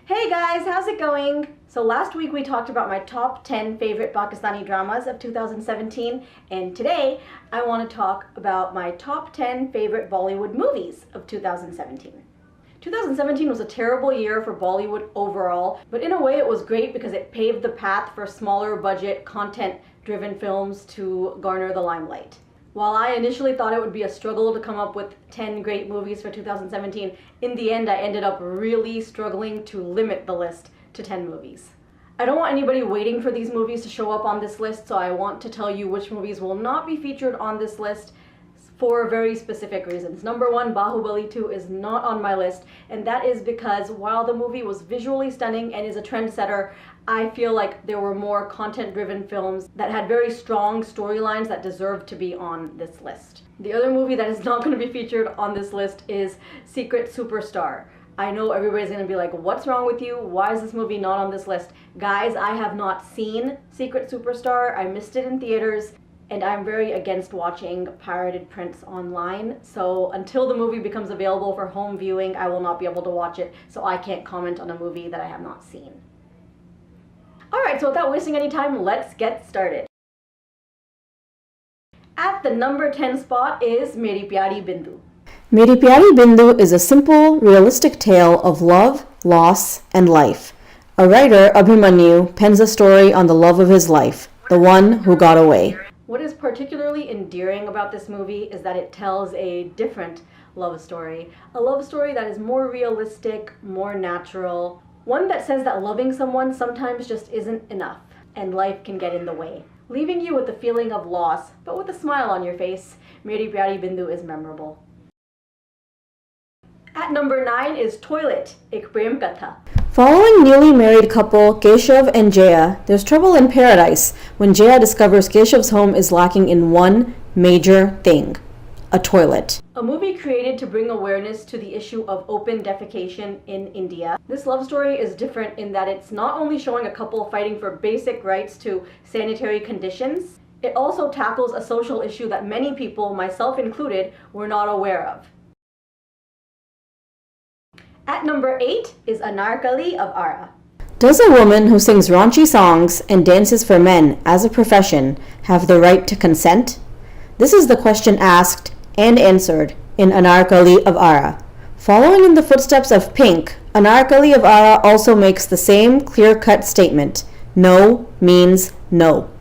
Hey guys, how's it going? So last week we talked about my top 10 favorite Pakistani dramas of 2017, and today I want to talk about my top 10 favorite Bollywood movies of 2017. 2017 was a terrible year for Bollywood overall, but in a way it was great because it paved the path for smaller budget, content-driven films to garner the limelight. While I initially thought it would be a struggle to come up with 10 great movies for 2017, in the end I ended up really struggling to limit the list to 10 movies. I don't want anybody waiting for these movies to show up on this list, so I want to tell you which movies will not be featured on this list for very specific reasons. Number one, Baahubali 2 is not on my list, and that is because while the movie was visually stunning and is a trendsetter, I feel like there were more content-driven films that had very strong storylines that deserved to be on this list. The other movie that is not going to be featured on this list is Secret Superstar. I know everybody's going to be like, what's wrong with you? Why is this movie not on this list? Guys, I have not seen Secret Superstar. I missed it in theaters. And I'm very against watching pirated prints online, so until the movie becomes available for home viewing, I will not be able to watch it, so I can't comment on a movie that I have not seen. Alright, so without wasting any time, let's get started. At the number 10 spot is Meri Pyaari Bindu. Meri Pyaari Bindu is a simple, realistic tale of love, loss, and life. A writer, Abhimanyu, pens a story on the love of his life, the one who got away. What is particularly endearing about this movie is that it tells a different love story. A love story that is more realistic, more natural. One that says that loving someone sometimes just isn't enough, and life can get in the way. Leaving you with the feeling of loss, but with a smile on your face, Meri Pyaari Bindu is memorable. At number 9 is Toilet, Ek Prem Kattha. Following newly married couple Keshav and Jaya, there's trouble in paradise when Jaya discovers Keshav's home is lacking in one major thing: a toilet. A movie created to bring awareness to the issue of open defecation in India. This love story is different in that it's not only showing a couple fighting for basic rights to sanitary conditions, it also tackles a social issue that many people, myself included, were not aware of. At number 8 is Anarkali of Aarah. Does a woman who sings raunchy songs and dances for men as a profession have the right to consent? This is the question asked and answered in Anarkali of Aarah. Following in the footsteps of Pink, Anarkali of Aarah also makes the same clear-cut statement: no means no.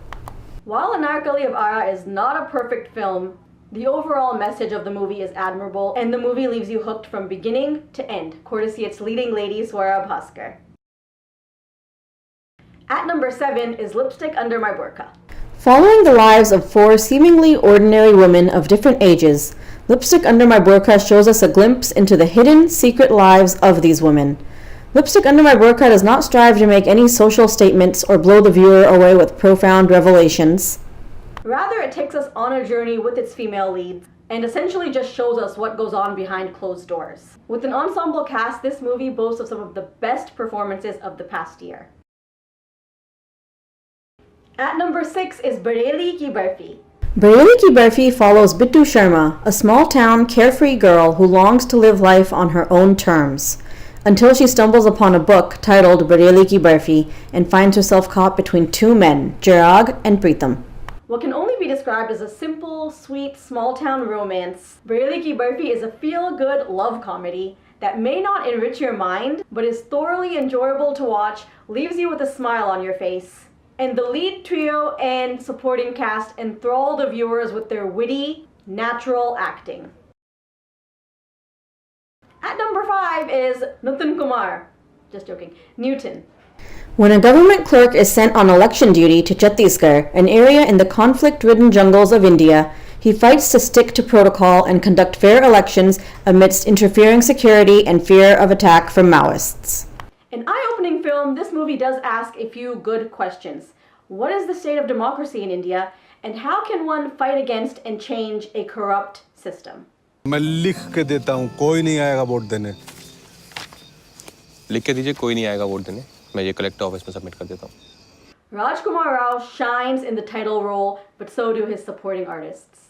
While Anarkali of Aarah is not a perfect film, the overall message of the movie is admirable, and the movie leaves you hooked from beginning to end, courtesy its leading lady, Swara Bhaskar. At number 7 is Lipstick Under My Burkha. Following the lives of 4 seemingly ordinary women of different ages, Lipstick Under My Burkha shows us a glimpse into the hidden, secret lives of these women. Lipstick Under My Burkha does not strive to make any social statements or blow the viewer away with profound revelations. Rather, it takes us on a journey with its female leads and essentially just shows us what goes on behind closed doors. With an ensemble cast, this movie boasts of some of the best performances of the past year. At number 6 is Bareily Ki Barfi. Bareily Ki Barfi follows Bittu Sharma, a small-town, carefree girl who longs to live life on her own terms, until she stumbles upon a book titled Bareily Ki Barfi and finds herself caught between 2 men, Chirag and Preetam. What can only be described as a simple, sweet, small-town romance, Bareily Ki Barfi is a feel-good love comedy that may not enrich your mind, but is thoroughly enjoyable to watch, leaves you with a smile on your face. And the lead trio and supporting cast enthrall the viewers with their witty, natural acting. At number 5 is Newton. When a government clerk is sent on election duty to Chhattisgarh, an area in the conflict-ridden jungles of India, he fights to stick to protocol and conduct fair elections amidst interfering security and fear of attack from Maoists. An eye-opening film, this movie does ask a few good questions. What is the state of democracy in India, and how can one fight against and change a corrupt system? मैं लिख के देता हूँ, कोई नहीं आएगा vote देने। लिख के दीजिए, कोई नहीं आएगा वोट देने। मैं ये कलेक्टर ऑफिस में सबमिट कर देता हूँ। Rajkumar Rao shines in the title role, but so do his supporting artists.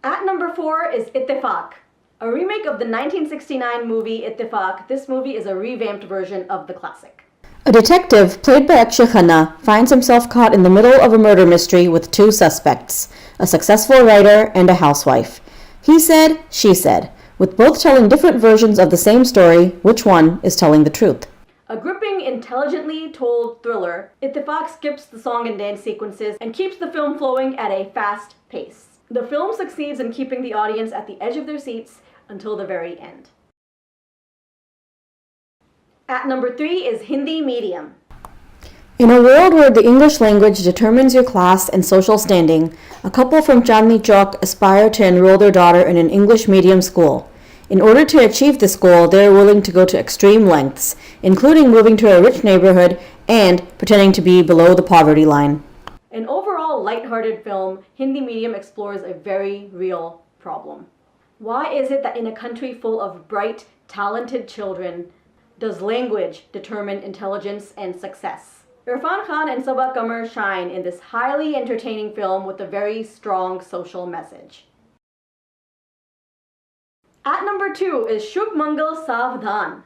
At number 4 is Ittefaq. A remake of the 1969 movie Ittefaq, this movie is a revamped version of the classic. A detective, played by Akshay Khanna, finds himself caught in the middle of a murder mystery with two suspects, a successful writer and a housewife. He said, she said, with both telling different versions of the same story. Which one is telling the truth? A gripping, intelligently told thriller, Ittefaq skips the song and dance sequences and keeps the film flowing at a fast pace. The film succeeds in keeping the audience at the edge of their seats until the very end. At number 3 is Hindi medium. In a world where the English language determines your class and social standing, a couple from Chandni Chowk aspire to enroll their daughter in an English medium school. In order to achieve this goal, they are willing to go to extreme lengths, including moving to a rich neighborhood and pretending to be below the poverty line. An overall lighthearted film, Hindi medium explores a very real problem. Why is it that in a country full of bright, talented children, does language determine intelligence and success? Irfan Khan and Sabah Qamar shine in this highly entertaining film with a very strong social message. At number 2 is Shubh Mangal Savdhan.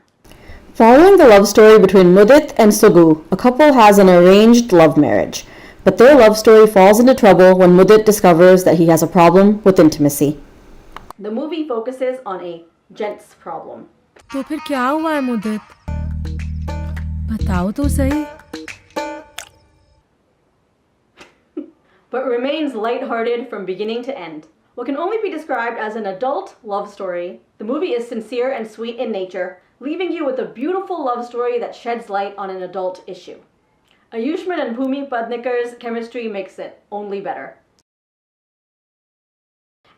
Following the love story between Mudit and Sugu, a couple has an arranged love marriage. But their love story falls into trouble when Mudit discovers that he has a problem with intimacy. The movie focuses on a gents problem. तो फिर क्या हुआ है मुद्दत? बताओ तो सही. But remains lighthearted from beginning to end. What can only be described as an adult love story, the movie is sincere and sweet in nature, leaving you with a beautiful love story that sheds light on an adult issue. Ayushmann and Bhumi Padnikar's chemistry makes it only better.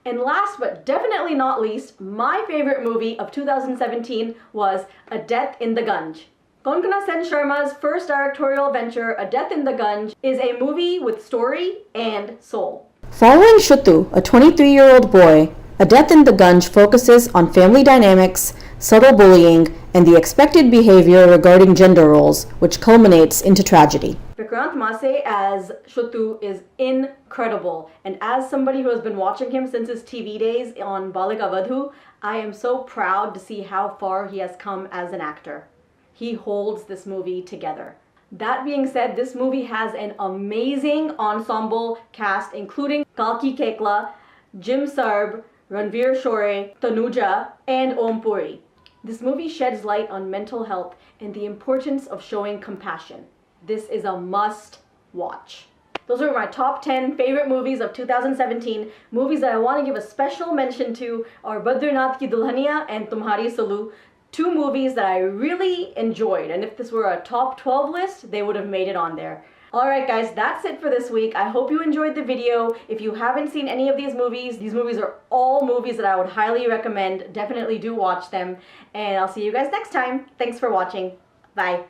And last but definitely not least, my favorite movie of 2017 was A Death in the Gunj. Konkana Sen Sharma's first directorial venture, A Death in the Gunj, is a movie with story and soul. Following Shuttu, a 23-year-old boy, A Death in the Gunj focuses on family dynamics, subtle bullying, and the expected behavior regarding gender roles, which culminates into tragedy. Vikrant Masse as Shuttu is incredible, and as somebody who has been watching him since his TV days on Balika Vadhu, I am so proud to see how far he has come as an actor. He holds this movie together. That being said, this movie has an amazing ensemble cast, including Kalki Kekla, Jim Sarb, Ranveer Shore, Tanuja, and Om Puri. This movie sheds light on mental health and the importance of showing compassion. This is a must watch. Those are my top 10 favorite movies of 2017. Movies that I want to give a special mention to are Badrinath Ki Dulhania and Tumhari Sulu. Two movies that I really enjoyed, and if this were a top 12 list, they would have made it on there. Alright guys, that's it for this week. I hope you enjoyed the video. If you haven't seen any of these movies are all movies that I would highly recommend. Definitely do watch them. And I'll see you guys next time. Thanks for watching. Bye.